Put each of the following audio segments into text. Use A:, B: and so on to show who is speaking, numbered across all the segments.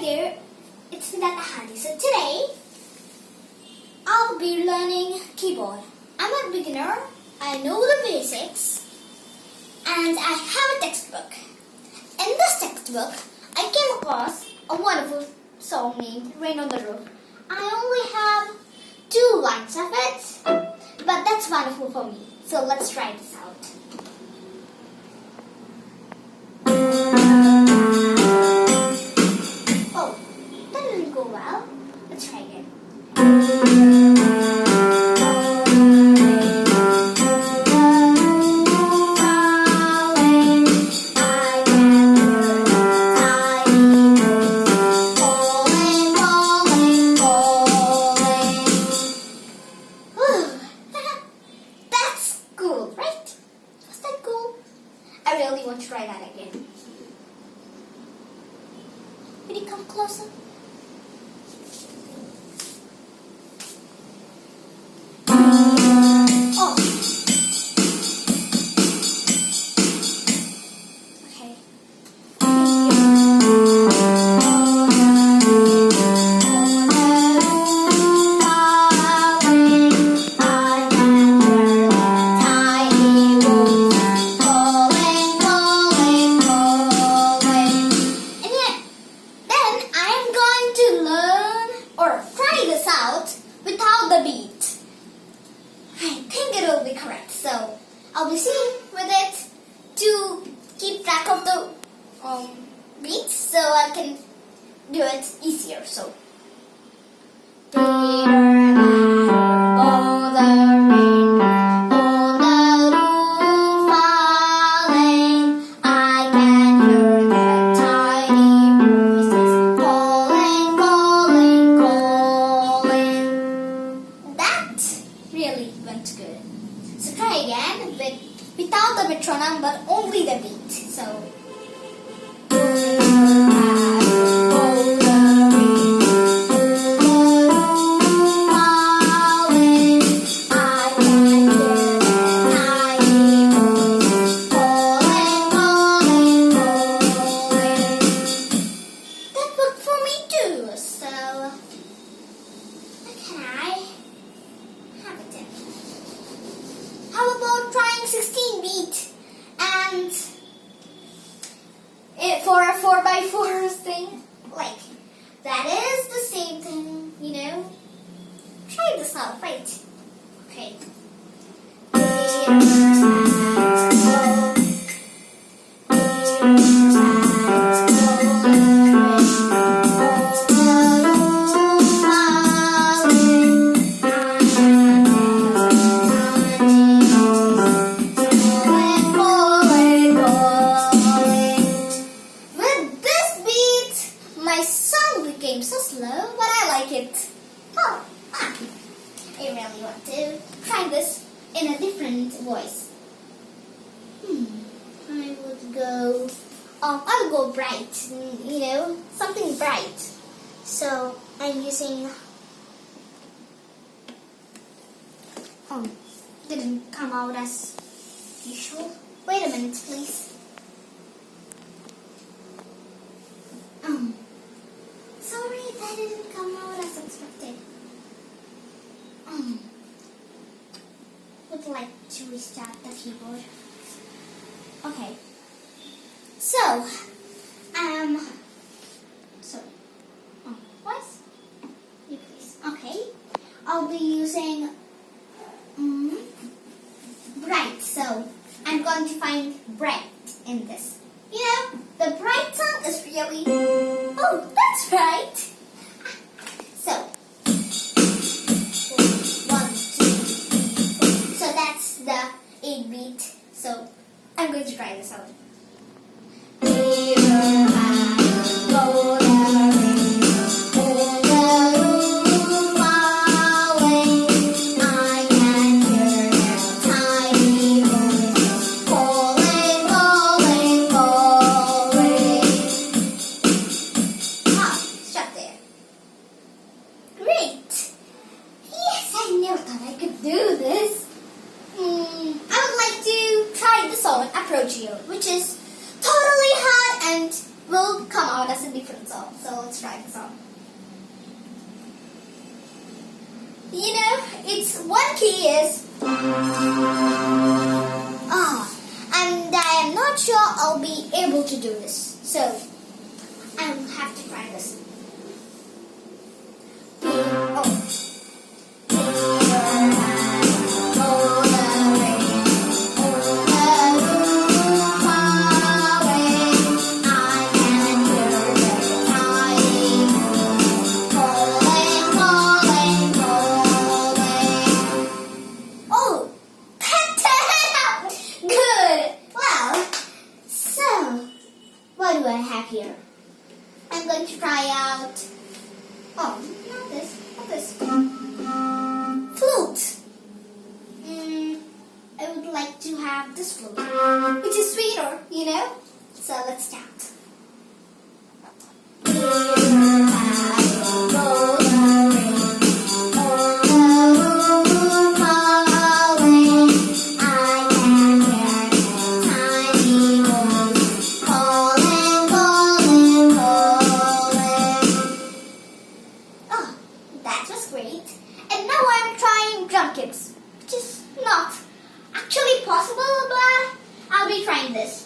A: there, it's Nidata Hadi. So today, I'll be learning keyboard. I'm a beginner, I know the basics, and I have a textbook. In this textbook, I came across a wonderful song named Rain on the Roof. I only have 2 lines of it, but that's wonderful for me. So let's try this out. Oh, that didn't go well. Let's try again. That's cool, right? Was that cool? I really want to try that again. Will you come closer? Oh. Okay. This out without the beat. I think it will be correct. So I'll be singing with it to keep track of the beats so I can do it easier. So really went good. So try again without the metronome but only the beat. So that worked for me too. So can I? How about trying 16 beat and for a 4x4 thing? Like, that is the same thing, you know? Try this out, right? Okay. My song became so slow, but I like it. Oh, I really want to try this in a different voice. I would go. I'll go bright. You know, something bright. So I'm using. Didn't come out as usual. Wait a minute, please. Sorry, that didn't come out as expected. Would like to restart the keyboard. Okay. So, sorry. What? You please. Okay. I'll be using bright. So, I'm going to find bright in this. You know, the bright song is really... Oh, that's right. So, 1, 2, 3, 4. So that's the 8 beat. So, I'm going to try this out. Do this. I would like to try the song Approachio, which is totally hard and will come out as a different song. So let's try the song. You know, it's one key is and I am not sure I'll be able to do this. So I'll have to try this. What do I have here? I'm going to try out. Not this. Not this. Flute. I would like to have this flute, which is sweeter, you know. So let's start. Kicks, which is not actually possible, but I'll be trying this.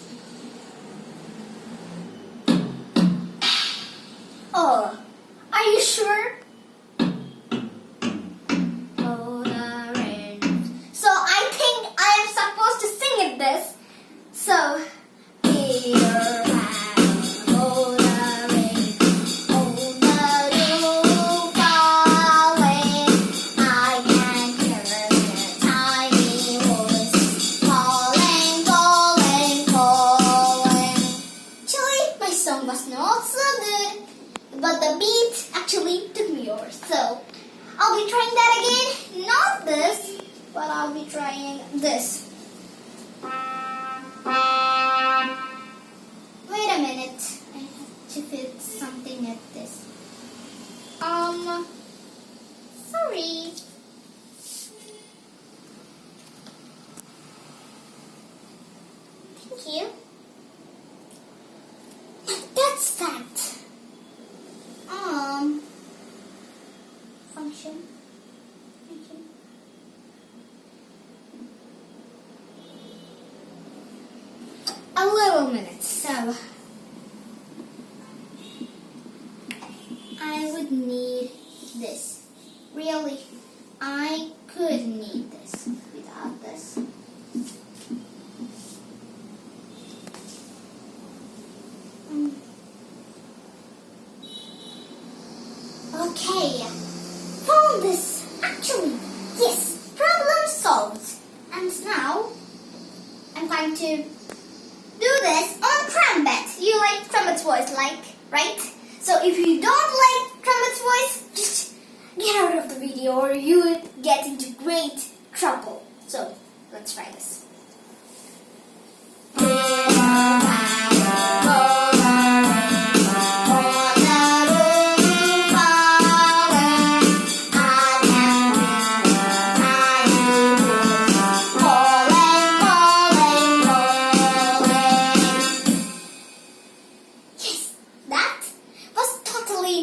A: Oh, are you sure? Oh, the rain. So I think I am supposed to sing it this. So here. Was not so good, but the beat actually took me over. So I'll be trying that again. Not this, but I'll be trying this. Wait a minute. I have to fit something at this. Sorry. Thank you. That's that. Function. A little minute. So I would need this. Really, I could need this without this. Okay, found this. Actually, yes, problem solved. And now, I'm going to do this on trumpet. You like trumpet's voice, right? So if you don't like trumpet's voice, just get out of the video or you will get into great trouble. So, let's try this.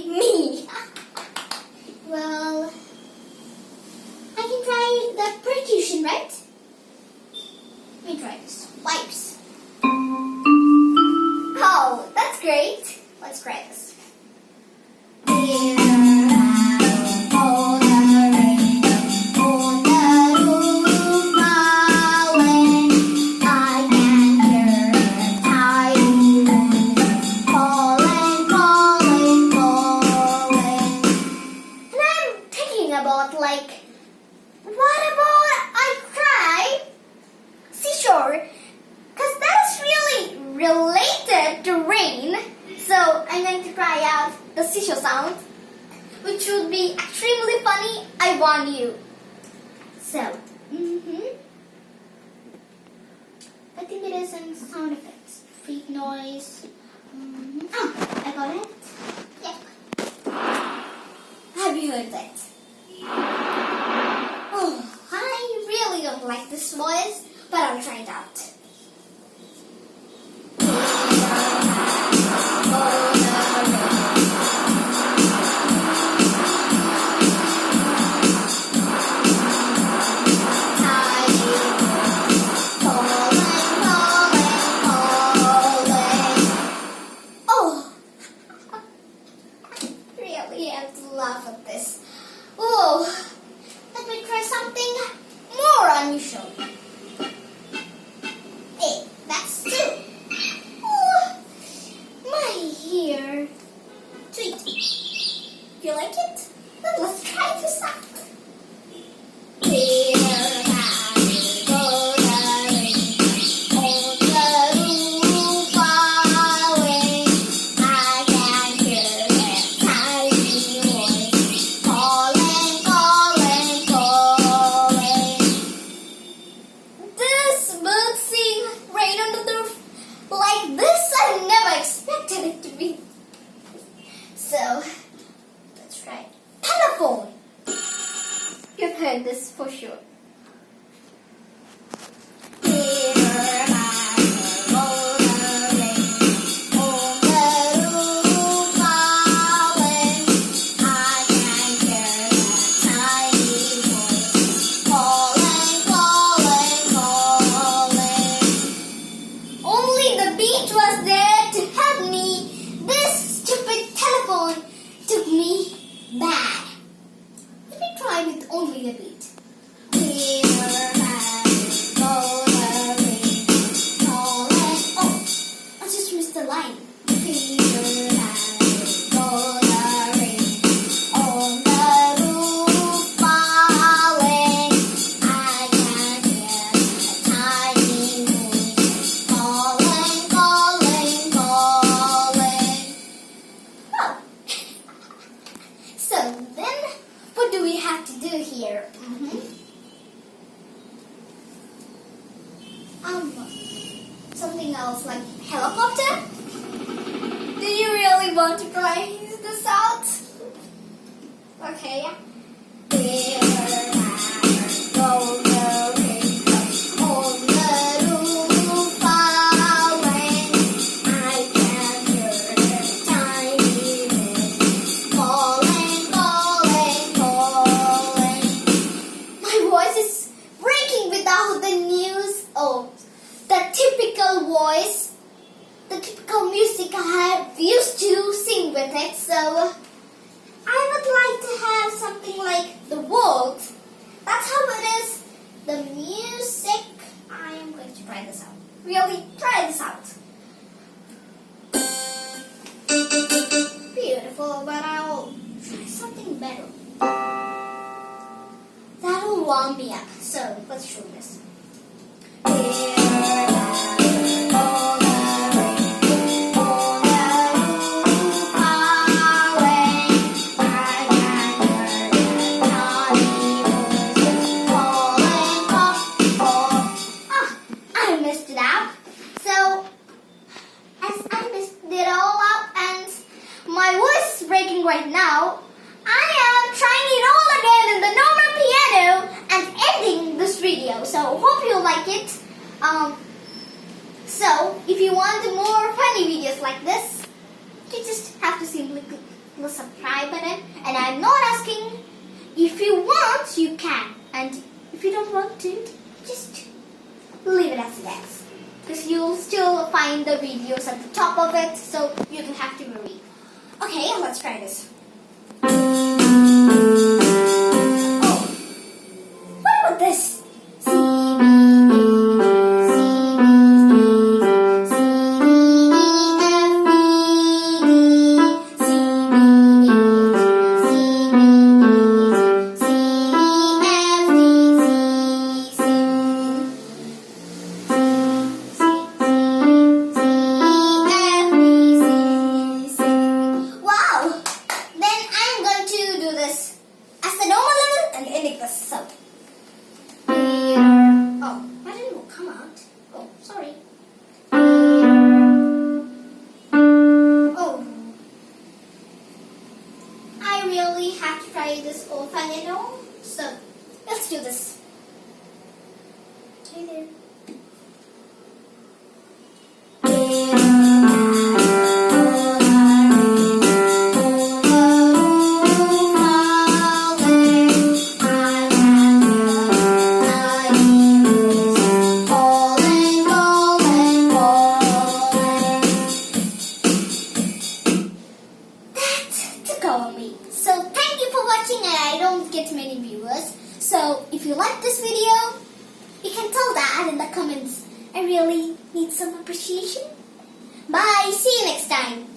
A: Me. Well, I can try the percussion, right? Let me try this. Wipes. Oh, that's great. Let's try this. About what about I try seashore? Because that's really related to rain. So I'm going to try out the seashore sound, which would be extremely funny, I warn you. So, I think it is in sound effects. Freak noise. I got it. Yep. Have you heard that? Oh, I really don't like this voice, but I'll try it out. Oh, have to laugh at this. Oh, let me try something more unusual. Hey, that's two. Oh, my hair. Sweet. You like it? Then let's try this out. Here I go, on the roof falling. I can hear that tiny voice calling, calling, calling. This bird sing right under the roof like this. I never expected it to be. So, let's try telephone. You've heard this for sure. Only the beat was there to help me. This stupid telephone took me bad. Let me try with only the beat. Oh, I just missed the line. On the roof falling, I can hear a tiny voice calling, calling, calling. Oh. So then, what do we have to do here? Something else like helicopter? Do you really want to try this out? Okay. Voice, the typical music I used to sing with it, so I would like to have something like the world. That's how it is. The music. I am going to try this out. Really try this out. Beautiful, but I'll try something better. That'll warm me up. So let's show this. Right now, I am trying it all again in the normal piano and ending this video. So hope you like it. So if you want more funny videos like this, you just have to simply click the subscribe button. And I'm not asking. If you want, you can. And if you don't want to, just leave it as it is. Because you'll still find the videos at the top of it, so you don't have to worry. Okay, let's try this. Oh, what about this? C, B, E, C, B, E, F, B, D, C, B, E, C, B, E, C, F, D, C, this old piano. So let's do this. Hey there. That took a probably. So thank you for watching, and I don't get many viewers. So if you like this video, you can tell Dad in the comments. I really need some appreciation. Bye. See you next time.